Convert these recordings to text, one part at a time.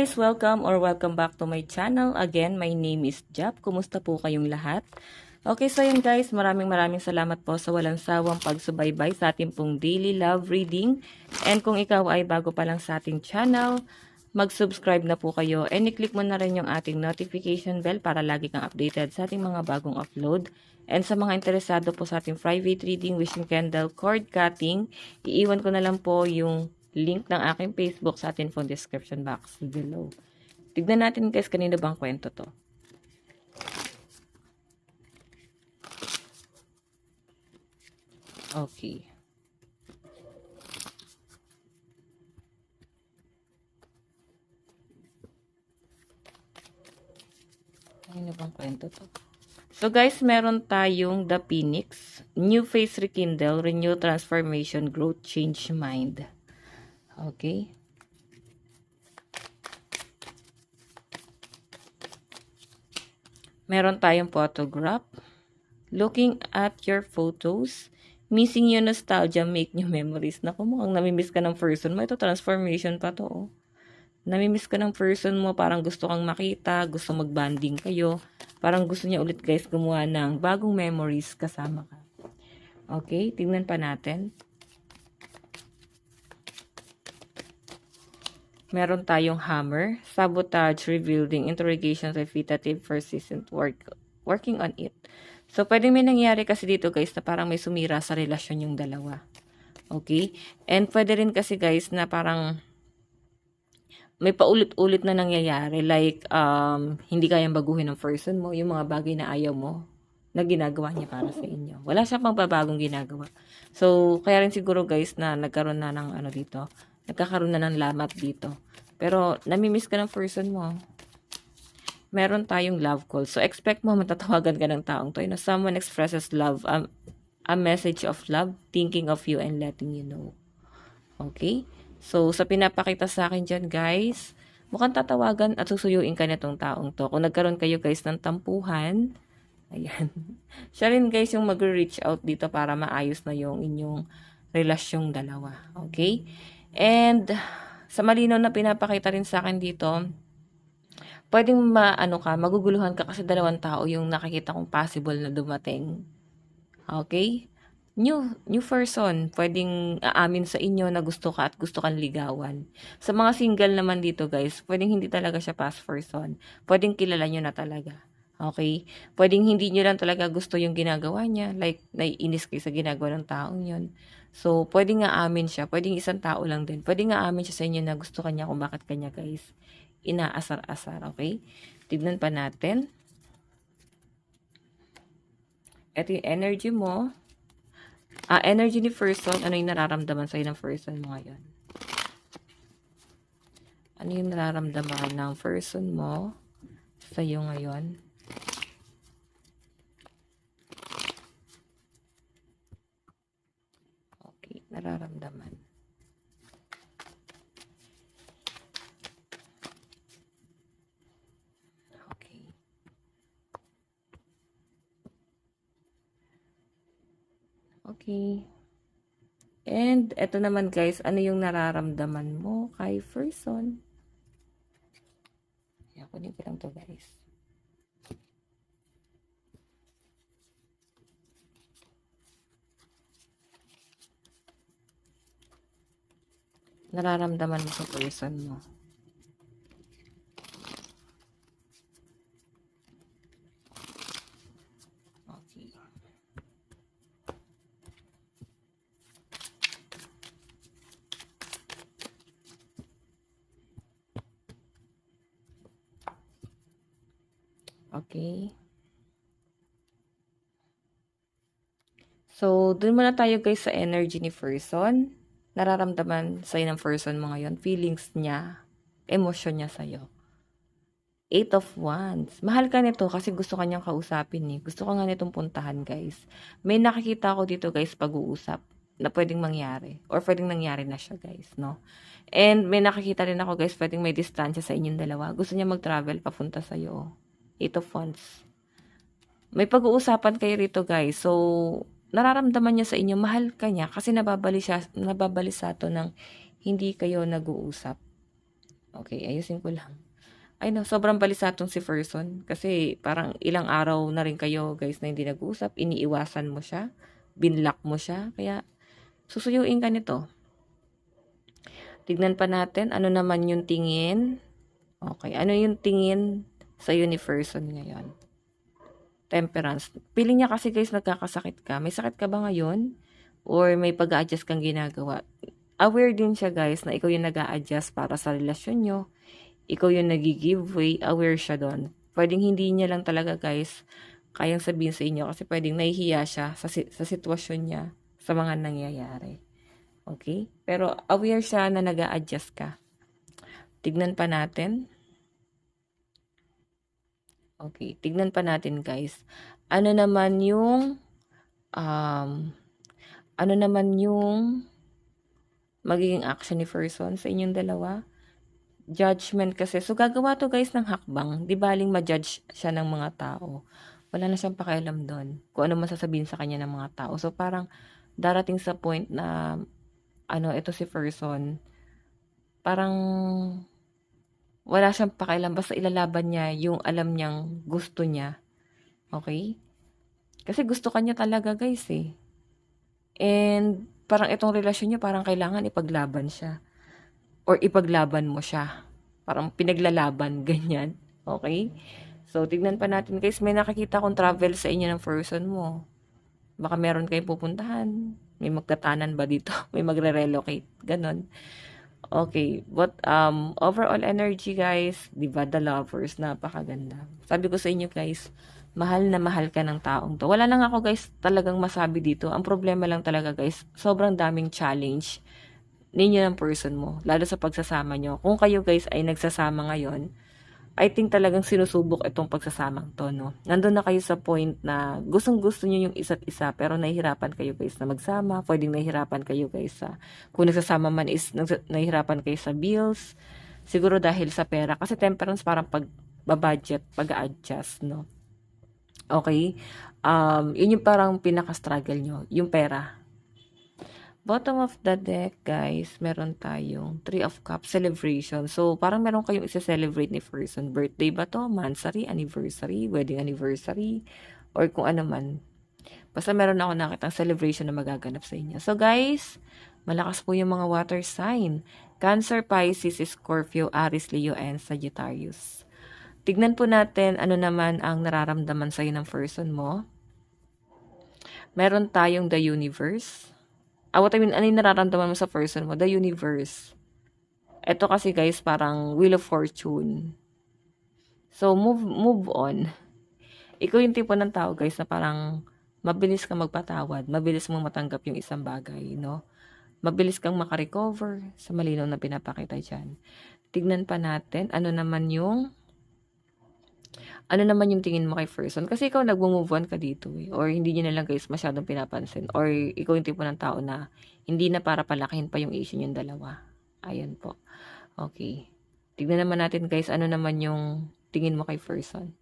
guys! Welcome back to my channel. Again, my name is Jap. Kumusta po kayong lahat? Okay, so yun guys, maraming salamat po sa walang sawang pagsubaybay sa ating pong daily love reading. And kung ikaw ay bago pa lang sa ating channel, mag-subscribe na po kayo and i-click mo na rin yung ating notification bell para lagi kang updated sa ating mga bagong upload. And sa mga interesado po sa ating private reading, wishing candle, cord cutting, iiwan ko na lang po yung link ng aking Facebook sa ating phone description box below. Tignan natin guys, kanino bang kwento to. Okay. Kanino bang kwento to? So guys, meron tayong The Phoenix, New Face Rekindle, Renew, Transformation, Growth, Change Mind. Okay. Meron tayong photograph. Looking at your photos, missing yung nostalgia, make new memories. Naku, mukhang namimiss ka ng person mo. Ito, transformation pa to. Oh. Namimiss ka ng person mo, parang gusto kang makita, gusto mag-bonding kayo. Parang gusto niya ulit guys gumawa ng bagong memories kasama ka. Okay, tingnan pa natin. Meron tayong hammer, sabotage, rebuilding, interrogation, repetitive, persistent working on it. So, pwedeng may nangyari kasi dito guys na parang may sumira sa relasyon yung dalawa. Okay? And pwede rin kasi guys na parang may paulit-ulit na nangyayari. Like, hindi kayang baguhin ng person mo, yung mga bagay na ayaw mo na ginagawa niya para sa inyo. Wala siya pang babagong ginagawa. So, kaya rin siguro guys na nagkaroon na ng ano dito. Nagkakaroon na ng lamat dito. Pero, namimiss ka ng person mo. Meron tayong love call. So, expect mo matatawagan ka ng taong to. You know, someone expresses love, a message of love, thinking of you and letting you know. Okay? So, sa pinapakita sa akin dyan, guys, mukhang tatawagan at susuyuin ka nitong taong to. Kung nagkaroon kayo, guys, ng tampuhan, ayan. Siya rin, guys, yung mag-reach out dito para maayos na yung inyong relasyong dalawa. Okay? And, sa malinaw na pinapakita rin sa akin dito, pwedeng maguguluhan ka kasi dalawang tao yung nakikita kong possible na dumating. Okay? New person, pwedeng aamin sa inyo na gusto ka at gusto kang ligawan. Sa mga single naman dito guys, pwedeng hindi talaga siya past person. Pwedeng kilala nyo na talaga. Okay? Pwedeng hindi nyo lang talaga gusto yung ginagawa niya. Like, naiinis kayo sa ginagawa ng taong yun. So, pwedeng nga amin siya. Pwedeng isang tao lang din. Pwedeng nga amin siya sa inyo na gusto kanya kung bakit kanya guys inaasar-asar. Okay? Tignan pa natin. Ito yung energy mo. Energy ni person. Ano yung nararamdaman sa'yo ng person mo ngayon? Ano yung nararamdaman ng person mo sa'yo ngayon? Okay, nararamdaman. Okay. Okay. And, eto naman guys, ano yung nararamdaman mo kay person? Ayan, kunin ko lang to guys. Nararamdaman mo sa person mo. Okay. Okay. So, dun muna tayo guys sa energy ni person. Nararamdaman sa'yo ng person mo ngayon. Feelings niya, emosyon niya sa'yo. 8 of Wands. Mahal ka nito kasi gusto kanyang kausapin eh. Gusto ka nga nitong puntahan guys. May nakikita ako dito guys pag-uusap na pwedeng mangyari. Or pwedeng nangyari na siya guys, no? And may nakikita rin ako guys, pwedeng may distansya sa inyong dalawa. Gusto niya mag-travel papunta sa'yo. 8 of Wands. May pag-uusapan kayo rito guys. So, nararamdaman niya sa inyo, mahal ka niya kasi nababali sa to ng hindi kayo nag-uusap. Okay, ayusin ko lang. Ay no, sobrang balisa tong si person. Kasi parang ilang araw na rin kayo guys na hindi nag-uusap. Iniiwasan mo siya. Binlock mo siya. Kaya susuyuin ka nito. Tignan pa natin ano naman yung tingin. Okay, ano yung tingin sa ni person ngayon? Temperance. Feeling niya kasi guys nagkakasakit ka. May sakit ka ba ngayon? Or may pag-a-adjust kang ginagawa? Aware din siya guys na ikaw yung nag-a-adjust para sa relasyon nyo. Ikaw yung nag-give way. Aware siya doon. Pwedeng hindi niya lang talaga guys kayang sabihin sa inyo kasi pwedeng nahihiya siya sa sitwasyon niya sa mga nangyayari. Okay? Pero aware siya na nag-a-adjust ka. Tignan pa natin. Okay, tignan pa natin guys. Ano naman yung um, ano naman yung magiging action ni person sa inyong dalawa? Judgment kasi. So, gagawa to guys ng hakbang. Di baling ma-judge siya ng mga tao. Wala na siyang pakialam doon. Kung ano masasabihin sa kanya ng mga tao. So, parang darating sa point na ito si person, parang wala siyang pakialam. Basta ilalaban niya yung alam niyang gusto niya. Okay? Kasi gusto kanya talaga guys eh. And parang itong relasyon niya parang kailangan ipaglaban siya. Or ipaglaban mo siya. Parang pinaglalaban, ganyan. Okay? So, tignan pa natin guys. May nakikita kong travel sa inyo ng person mo. Baka meron kayong pupuntahan. May magtatanan ba dito? May magre-relocate. Ganon. Okay. But, overall energy guys, di ba, the lovers, napakaganda. Sabi ko sa inyo guys, mahal na mahal ka ng taong to. Wala lang ako guys talagang masabi dito. Ang problema lang talaga guys, sobrang daming challenge ninyo ng person mo. Lalo sa pagsasama nyo. Kung kayo guys ay nagsasama ngayon, I think talagang sinusubok itong pagsasamang to, no? Nandun na kayo sa point na gustong-gusto nyo yung isa't isa, pero nahihirapan kayo guys na magsama. Pwedeng nahihirapan kayo guys sa, kung nagsasama man is, nahihirapan kayo sa bills. Siguro dahil sa pera. Kasi temperance parang pag-budget, pag-adjust, no? Okay? Yun yung parang pinaka-struggle nyo, yung pera. Bottom of the deck, guys, meron tayong Three of Cups celebration. So, parang meron kayong isa-celebrate ni person. Birthday ba to? Mansary, anniversary, wedding anniversary, or kung ano man. Basta meron ako nakitang celebration na magaganap sa inyo. So, guys, malakas po yung mga water sign. Cancer, Pisces, Scorpio, Aries, Leo, and Sagittarius. Tignan po natin ano naman ang nararamdaman sa'yo ng person mo. Meron tayong the universe. What I mean, ano yung nararamdaman mo sa person mo? The universe. Ito kasi guys, parang wheel of fortune. So, move on. Ikaw yung tipo ng tao guys na parang mabilis kang magpatawad. Mabilis mong matanggap yung isang bagay, no? Mabilis kang makarecover sa malinaw na pinapakita dyan. Tignan pa natin, ano naman yung tingin mo kay person? Kasi ikaw nagmo-move on ka dito eh. Or hindi niya na lang guys masyadong pinapansin. Or ikaw yung tipo ng tao na hindi na para palakihin pa yung issue yung dalawa. Ayan po. Okay. Tignan naman natin guys, ano naman yung tingin mo kay person.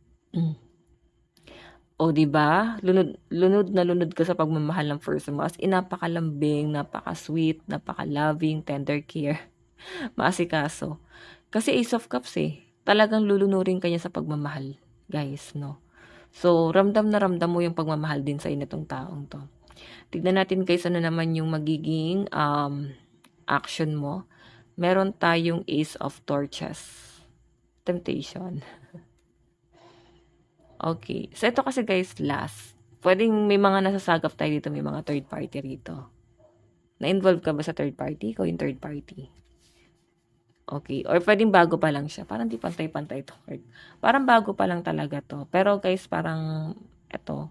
O diba? Lunod ka sa pagmamahal ng person mo. As in, napakalambing, napaka-sweet, napaka-loving, tender care. Maasikaso. Kasi Ace of Cups eh. Talagang lulunurin ka niya sa pagmamahal. Guys, no? So, ramdam na ramdam mo yung pagmamahal din sa initong taong to. Tignan natin guys, ano naman yung magiging action mo. Meron tayong Ace of Torches. Temptation. Okay. So, ito kasi guys, last. Pwedeng may mga nasasagap tayo dito, may mga third party rito. Na-involve ka ba sa third party? Ikaw yung third party. Okay. Or pwedeng bago pa lang siya. Parang di pantay-pantay to. Parang bago pa lang talaga to. Pero guys, parang eto.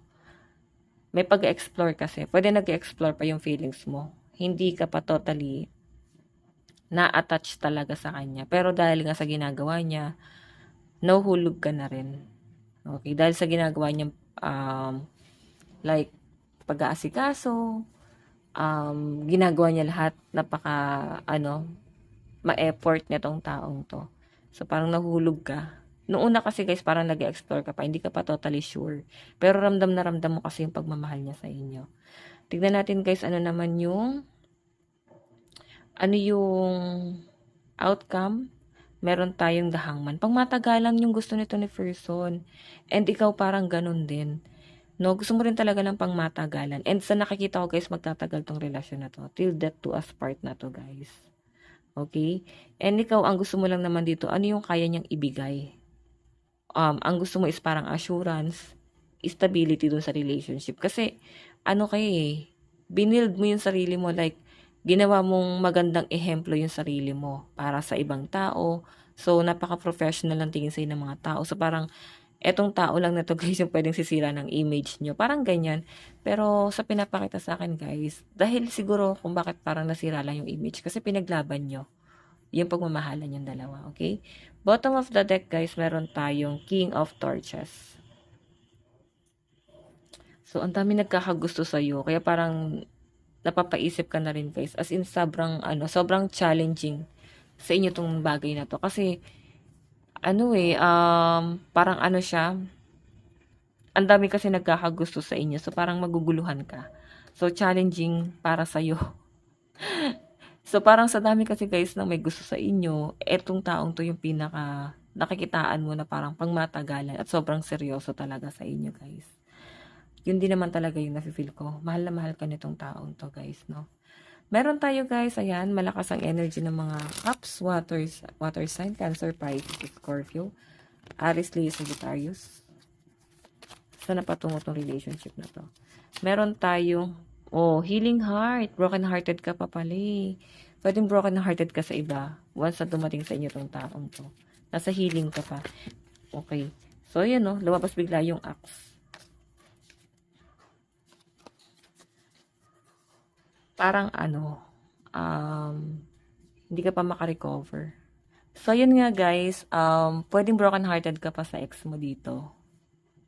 May pag-explore kasi. Pwede nag-explore pa yung feelings mo. Hindi ka pa totally na-attach talaga sa kanya. Pero dahil nga sa ginagawa niya, nahuhulog ka na rin. Okay. Dahil sa ginagawa niya, like, pag-aasikaso, ginagawa niya lahat, ma-effort nitong taong to. So, parang nahulog ka. Noong una kasi guys, parang nag-explore ka pa. Hindi ka pa totally sure. Pero ramdam na ramdam mo kasi yung pagmamahal niya sa inyo. Tignan natin guys, ano yung outcome. Meron tayong The Hangman. Pangmatagalan yung gusto nito ni person. And ikaw parang ganun din. No, gusto mo rin talaga ng pangmatagalan. And sa nakikita ko guys, magtatagal tong relasyon na to. Till death to us part na to guys. Okay? And ikaw, ang gusto mo lang naman dito, ano yung kaya niyang ibigay? Ang gusto mo is parang assurance, stability dun sa relationship. Kasi, ano kayo eh, binild mo yung sarili mo, like, ginawa mong magandang ehemplo yung sarili mo para sa ibang tao. So, napaka-professional ng tingin sa'yo ng mga tao. So, parang, etong tao lang na to guys yung pwedeng sisira ng image nyo. Parang ganyan. Pero sa pinapakita sa akin guys, dahil siguro kung bakit parang nasira lang yung image, kasi pinaglaban nyo yung pagmamahalan yung dalawa, okay? Bottom of the deck guys, meron tayong King of Torches. So, ang dami nagkakagusto sa'yo. Kaya parang napapaisip ka na rin guys. As in, sobrang challenging sa inyo tong bagay na to. Kasi, parang ano siya, ang dami kasi nagkakagusto sa inyo. So, parang maguguluhan ka. So, challenging para sa'yo. So, parang sa dami kasi guys na may gusto sa inyo, etong taong to yung pinaka nakikitaan mo na parang pangmatagalan at sobrang seryoso talaga sa inyo guys. Yun din naman talaga yung nafe-feel ko. Mahal na mahal ka nitong taong to guys, no? Meron tayo guys, ayan, malakas ang energy ng mga cups, water sign, Cancer, Pisces, Scorpio, Aries, Leo, Sagittarius. Saan na patungo tong relationship na to? Meron tayong, healing heart. Broken-hearted ka pa pala eh. Pwedeng broken-hearted ka sa iba. Once na dumating sa inyo tong taong to. Nasa healing ka pa. Okay. So, yun no. Lumabas bigla yung axe. Parang hindi ka pa makarecover. So, yun nga guys. Pwedeng broken-hearted ka pa sa ex mo dito.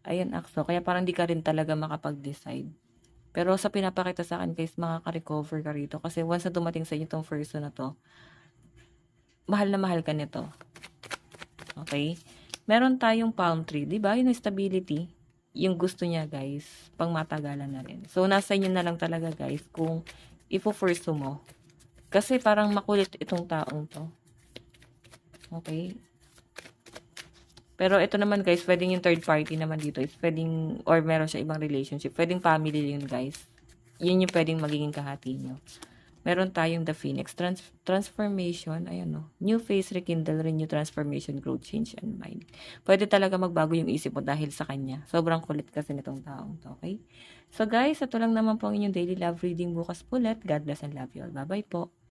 Ayan, Axo. Kaya parang di ka rin talaga makapag-decide. Pero sa pinapakita sa akin guys, makaka-recover ka rito. Kasi once na dumating sa inyo itong person na to, mahal na mahal ka nito. Okay? Meron tayong palm tree. Diba? Yung stability. Yung gusto niya guys, pang matagalan na rin. So, nasa inyo na lang talaga guys kung ipo-pursue mo. Kasi parang makulit itong taong to. Okay? Pero ito naman guys, pwedeng yung third party naman dito is pwedeng, or meron siya ibang relationship. Pwedeng family yun guys. Yun yung pwedeng magiging kahati nyo. Meron tayong The Phoenix. Transformation, ayan no. New phase, rekindle, renew, transformation, growth, change, and mind. Pwede talaga magbago yung isip mo dahil sa kanya. Sobrang kulit kasi nitong taong to, okay? So guys, ito lang naman po ang inyong daily love reading bukas po ulit. God bless and love you all. Bye-bye po.